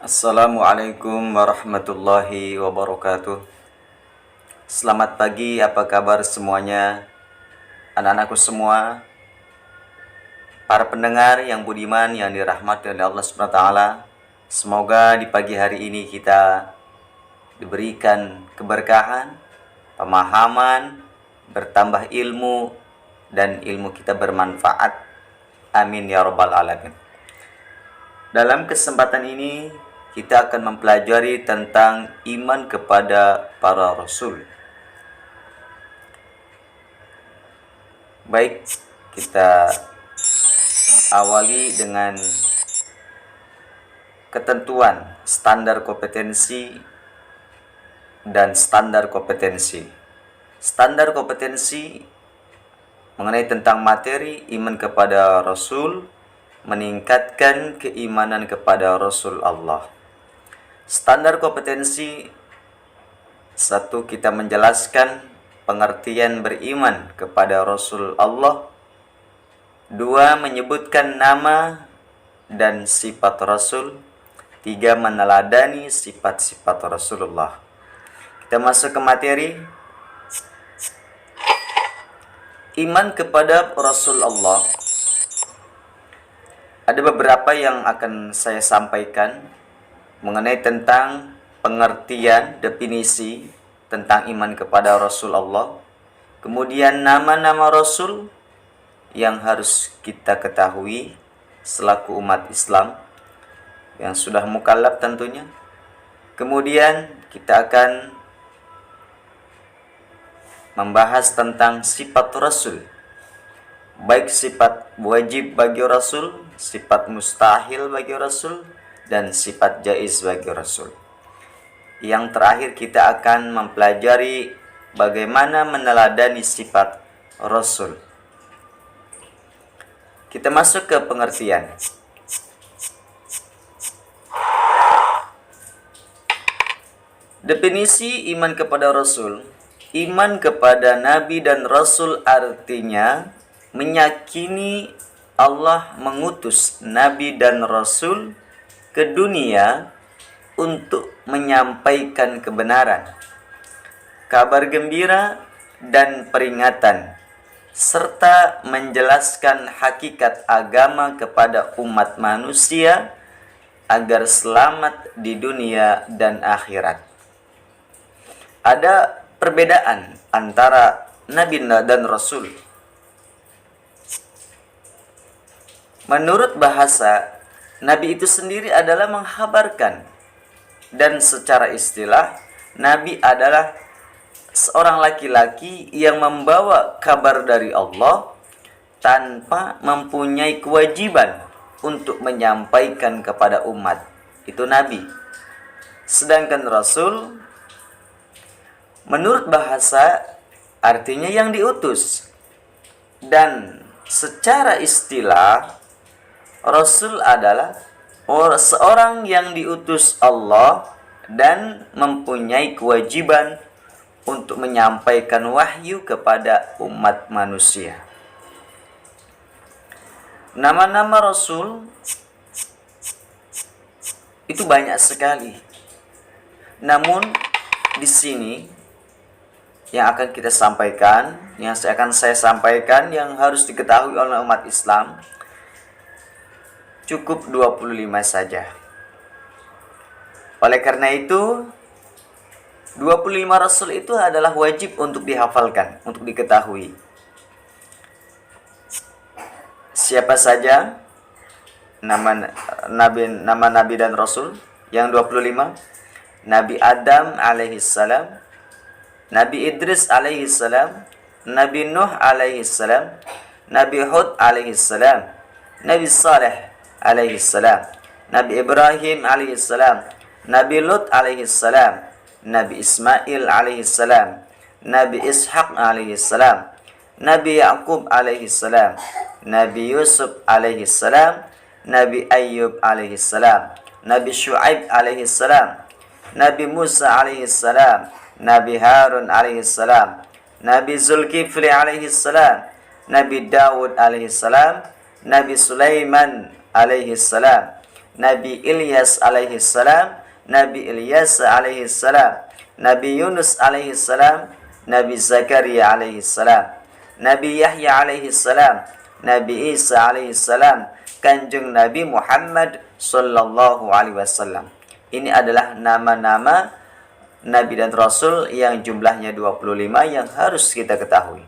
Assalamualaikum warahmatullahi wabarakatuh. Selamat pagi, apa kabar semuanya? Anak-anakku semua, para pendengar yang budiman yang dirahmati oleh Allah Subhanahu wa taala. Semoga di pagi hari ini kita diberikan keberkahan, pemahaman, bertambah ilmu, dan ilmu kita bermanfaat. Amin ya rabbal alamin. Dalam kesempatan ini kita akan mempelajari tentang iman kepada para rasul. Baik, kita awali dengan ketentuan standar kompetensi dan standar kompetensi. Standar kompetensi mengenai tentang materi iman kepada rasul, meningkatkan keimanan kepada Rasul Allah. Standar kompetensi, satu, kita menjelaskan pengertian beriman kepada Rasul Allah. Dua, menyebutkan nama dan sifat Rasul. Tiga, meneladani sifat-sifat Rasulullah. Kita masuk ke materi. Iman kepada Rasul Allah. Ada beberapa yang akan saya sampaikan mengenai tentang pengertian, definisi tentang iman kepada Rasul Allah. Kemudian nama-nama Rasul yang harus kita ketahui selaku umat Islam yang sudah mukallaf tentunya. Kemudian kita akan membahas tentang sifat Rasul, baik sifat wajib bagi Rasul, sifat mustahil bagi Rasul, dan sifat jaiz bagi Rasul. Yang terakhir kita akan mempelajari bagaimana meneladani sifat Rasul. Kita masuk ke pengertian. Definisi iman kepada Rasul. Iman kepada Nabi dan Rasul artinya meyakini Allah mengutus Nabi dan Rasul ke dunia untuk menyampaikan kebenaran, kabar gembira, dan peringatan, serta menjelaskan hakikat agama kepada umat manusia agar selamat di dunia dan akhirat. Ada perbedaan antara Nabi dan Rasul. Menurut bahasa, Nabi itu sendiri adalah menghabarkan, dan secara istilah, Nabi adalah seorang laki-laki yang membawa kabar dari Allah tanpa mempunyai kewajiban untuk menyampaikan kepada umat. Itu Nabi. Sedangkan Rasul, menurut bahasa, artinya yang diutus. Dan secara istilah, Rasul adalah seorang yang diutus Allah dan mempunyai kewajiban untuk menyampaikan wahyu kepada umat manusia. Nama-nama Rasul itu banyak sekali. Namun di sini yang akan kita sampaikan, yang akan saya sampaikan yang harus diketahui oleh umat Islam, cukup 25 saja. Oleh karena itu, 25 Rasul itu adalah wajib untuk dihafalkan, untuk diketahui. Siapa saja nama Nabi dan Rasul yang 25? Nabi Adam alaihissalam, Nabi Idris alaihissalam, Nabi Nuh alaihissalam, Nabi Hud alaihissalam, Nabi Saleh alaihissalam, Nabi Ibrahim alaihissalam, Nabi Lut alaihissalam, Nabi Ismail alaihissalam, Nabi Ishaq alaihissalam, Nabi Yaqub alaihissalam, Nabi Yusuf alaihissalam, Nabi Ayyub alaihissalam, Nabi Shu'aib alaihissalam, Nabi Musa alaihissalam, Nabi Harun alaihissalam, Nabi Zulkifli alaihissalam, Nabi Dawud alaihissalam, Nabi Sulaiman alaihissalam, Nabi Ilyas alaihi salam, Nabi Ilyas alaihi salam, Nabi Yunus alaihi salam, Nabi Zakaria alaihi salam, Nabi Yahya alaihi salam, Nabi Isa alaihi salam, Kanjeng Nabi Muhammad sallallahu alaihi wasallam. Ini adalah nama-nama Nabi dan Rasul yang jumlahnya 25 yang harus kita ketahui.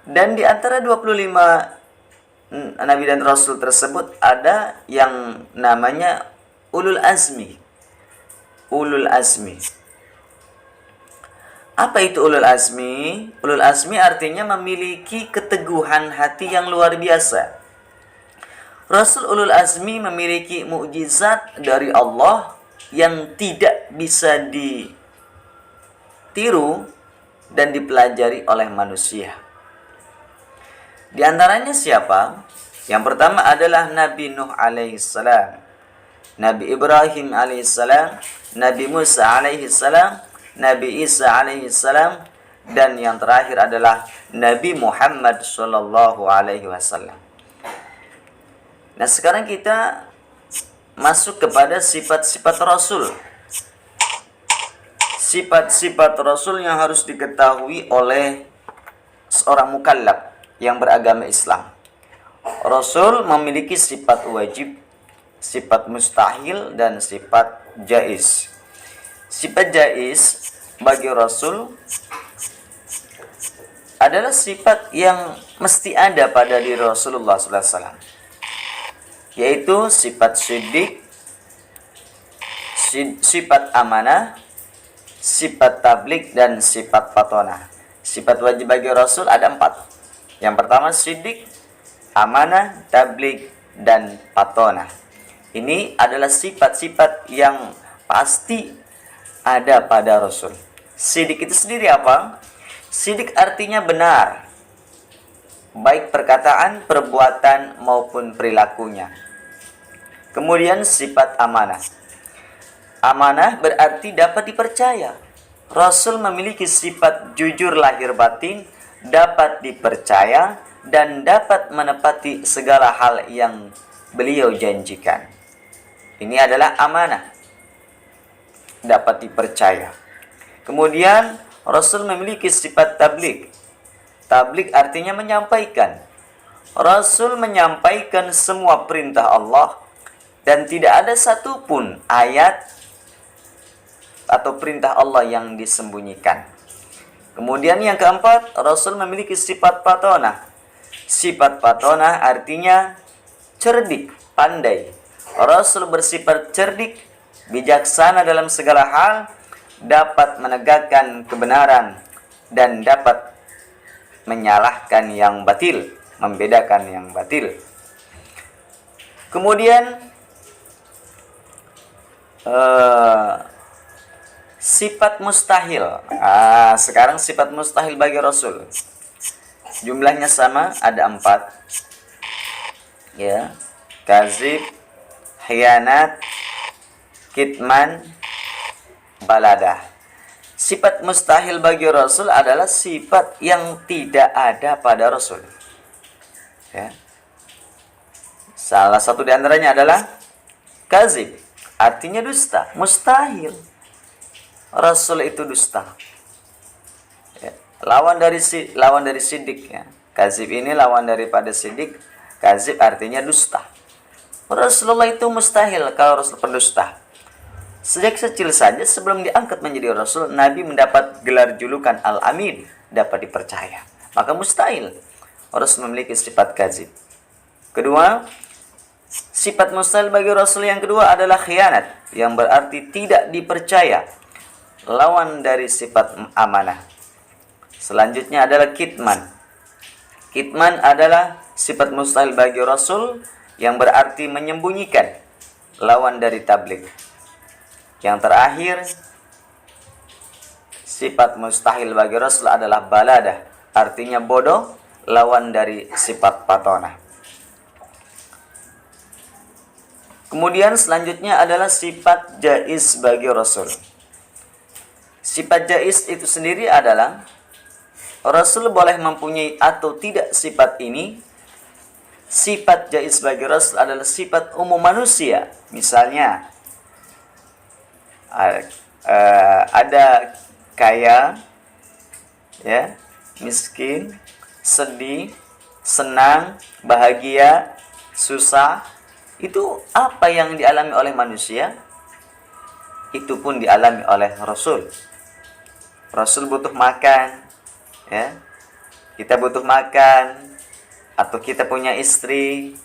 Dan di antara 25 Nabi dan Rasul tersebut ada yang namanya Ulul Azmi. Ulul Azmi. Apa itu Ulul Azmi? Ulul Azmi artinya memiliki keteguhan hati yang luar biasa. Rasul Ulul Azmi memiliki mukjizat dari Allah yang tidak bisa ditiru dan dipelajari oleh manusia. Di antaranya siapa? Yang pertama adalah Nabi Nuh alaihissalam, Nabi Ibrahim alaihissalam, Nabi Musa alaihissalam, Nabi Isa alaihissalam, dan yang terakhir adalah Nabi Muhammad sallallahu alaihi wasallam. Nah, sekarang kita masuk kepada sifat-sifat Rasul. Sifat-sifat Rasul yang harus diketahui oleh seorang mukallaf yang beragama Islam. Rasul memiliki sifat wajib, sifat mustahil, dan sifat jaiz. Sifat jaiz bagi Rasul adalah sifat yang mesti ada pada diri Rasulullah SAW, yaitu sifat siddiq, sifat amanah, sifat tablik, dan sifat fatonah. Sifat wajib bagi Rasul ada 4. Yang pertama siddiq, amanah, tablik, dan fatonah. Ini adalah sifat-sifat yang pasti ada pada Rasul. Siddiq itu sendiri apa? Siddiq artinya benar, baik perkataan, perbuatan, maupun perilakunya. Kemudian sifat amanah. Amanah berarti dapat dipercaya. Rasul memiliki sifat jujur lahir batin, dapat dipercaya, dan dapat menepati segala hal yang beliau janjikan. Ini adalah amanah, dapat dipercaya. Kemudian Rasul memiliki sifat tablik. Tablik artinya menyampaikan. Rasul menyampaikan semua perintah Allah dan tidak ada satupun ayat atau perintah Allah yang disembunyikan. Kemudian yang keempat, Rasul memiliki sifat fatonah. Sifat fatonah artinya cerdik, pandai. Rasul bersifat cerdik, bijaksana dalam segala hal, dapat menegakkan kebenaran, dan dapat menyalahkan yang batil, membedakan yang batil. Kemudian sifat mustahil. Sekarang sifat mustahil bagi Rasul. Jumlahnya sama, ada 4. Ya, kazib, khianat, kitman, baladah. Sifat mustahil bagi Rasul adalah sifat yang tidak ada pada Rasul. Ya. Salah satu di antaranya adalah kazib, artinya dusta, mustahil. Rasul itu dusta. Ya. Lawan dari siddiq, ya. Kazib ini lawan daripada siddiq. Kazib artinya dusta. Rasulullah itu mustahil kalau Rasul pendusta. Sejak kecil saja sebelum diangkat menjadi Rasul, Nabi mendapat gelar julukan Al-Amin, dapat dipercaya. Maka mustahil Rasul memiliki sifat kazib. Kedua, sifat mustahil bagi Rasul yang kedua adalah khianat, yang berarti tidak dipercaya, lawan dari sifat amanah. Selanjutnya adalah kitman. Kitman adalah sifat mustahil bagi Rasul yang berarti menyembunyikan, lawan dari tabligh. Yang terakhir, sifat mustahil bagi Rasul adalah baladah, artinya bodoh, lawan dari sifat fatonah. Kemudian selanjutnya adalah sifat jaiz bagi Rasul. Sifat jaiz itu sendiri adalah Rasul boleh mempunyai atau tidak sifat ini sifat jaiz bagi Rasul adalah sifat umum manusia. Misalnya ada kaya, ya, miskin, sedih, senang, bahagia, susah. Itu apa yang dialami oleh manusia, itu pun dialami oleh Rasul. Rasul butuh makan, ya. Kita butuh makan, atau kita punya istri,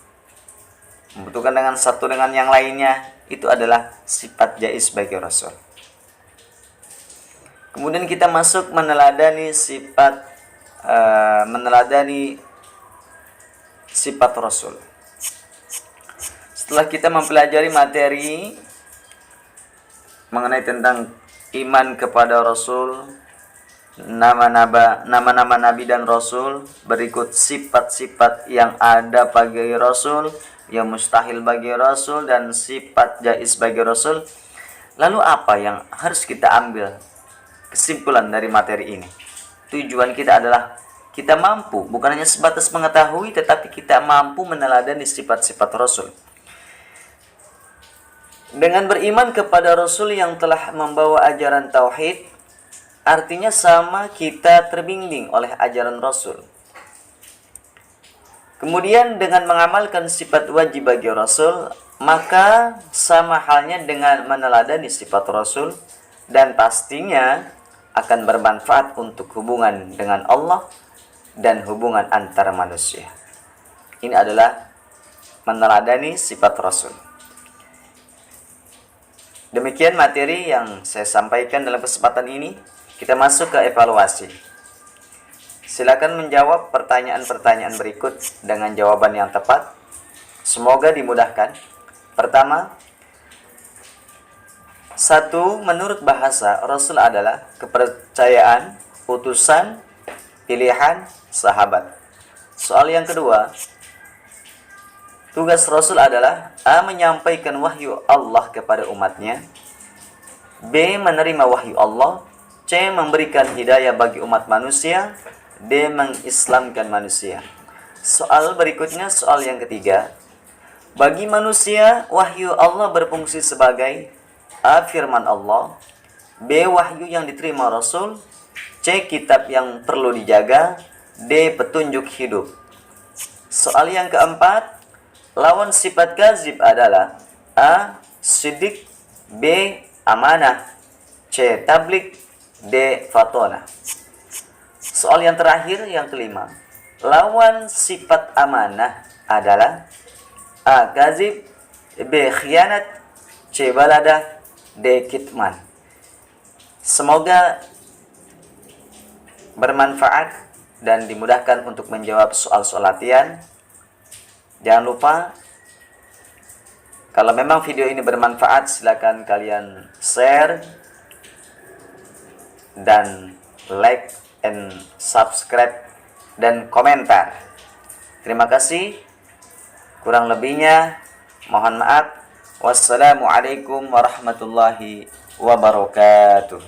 membutuhkan dengan satu dengan yang lainnya, itu adalah sifat jaiz bagi Rasul. Kemudian kita masuk meneladani sifat Rasul. Setelah kita mempelajari materi mengenai tentang iman kepada Rasul, nama-nama Nabi dan Rasul, berikut sifat-sifat yang ada bagi Rasul, yang mustahil bagi Rasul, dan sifat jaiz bagi Rasul. Lalu apa yang harus kita ambil kesimpulan dari materi ini? Tujuan kita adalah kita mampu, bukan hanya sebatas mengetahui, tetapi kita mampu meneladani sifat-sifat Rasul. Dengan beriman kepada Rasul yang telah membawa ajaran tauhid, artinya sama kita terbimbing oleh ajaran Rasul. Kemudian dengan mengamalkan sifat wajib bagi Rasul, maka sama halnya dengan meneladani sifat Rasul, dan pastinya akan bermanfaat untuk hubungan dengan Allah dan hubungan antara manusia. Ini adalah meneladani sifat Rasul. Demikian materi yang saya sampaikan dalam kesempatan ini. Kita masuk ke evaluasi. Silakan menjawab pertanyaan-pertanyaan berikut dengan jawaban yang tepat. Semoga dimudahkan. Pertama, 1. Menurut bahasa, Rasul adalah kepercayaan, utusan, pilihan, sahabat. Soal yang kedua, tugas Rasul adalah A. Menyampaikan wahyu Allah kepada umatnya, B. Menerima wahyu Allah, C. Memberikan hidayah bagi umat manusia, D. Mengislamkan manusia. Soal berikutnya, soal yang ketiga, bagi manusia, wahyu Allah berfungsi sebagai A. Firman Allah, B. Wahyu yang diterima Rasul, C. Kitab yang perlu dijaga, D. Petunjuk hidup. Soal yang keempat, lawan sifat kadzib adalah A. Siddiq, B. Amanah, C. Tablik, D. Fatona. Soal yang terakhir, yang kelima, lawan sifat amanah adalah A. Kadzib, B. Khianat, C. Baladah, D. Kitman. Semoga bermanfaat dan dimudahkan untuk menjawab soal-soal latihan. Jangan lupa, kalau memang video ini bermanfaat, silakan kalian share dan like and subscribe dan komentar. Terima kasih. Kurang lebihnya mohon maaf. Wassalamualaikum warahmatullahi wabarakatuh.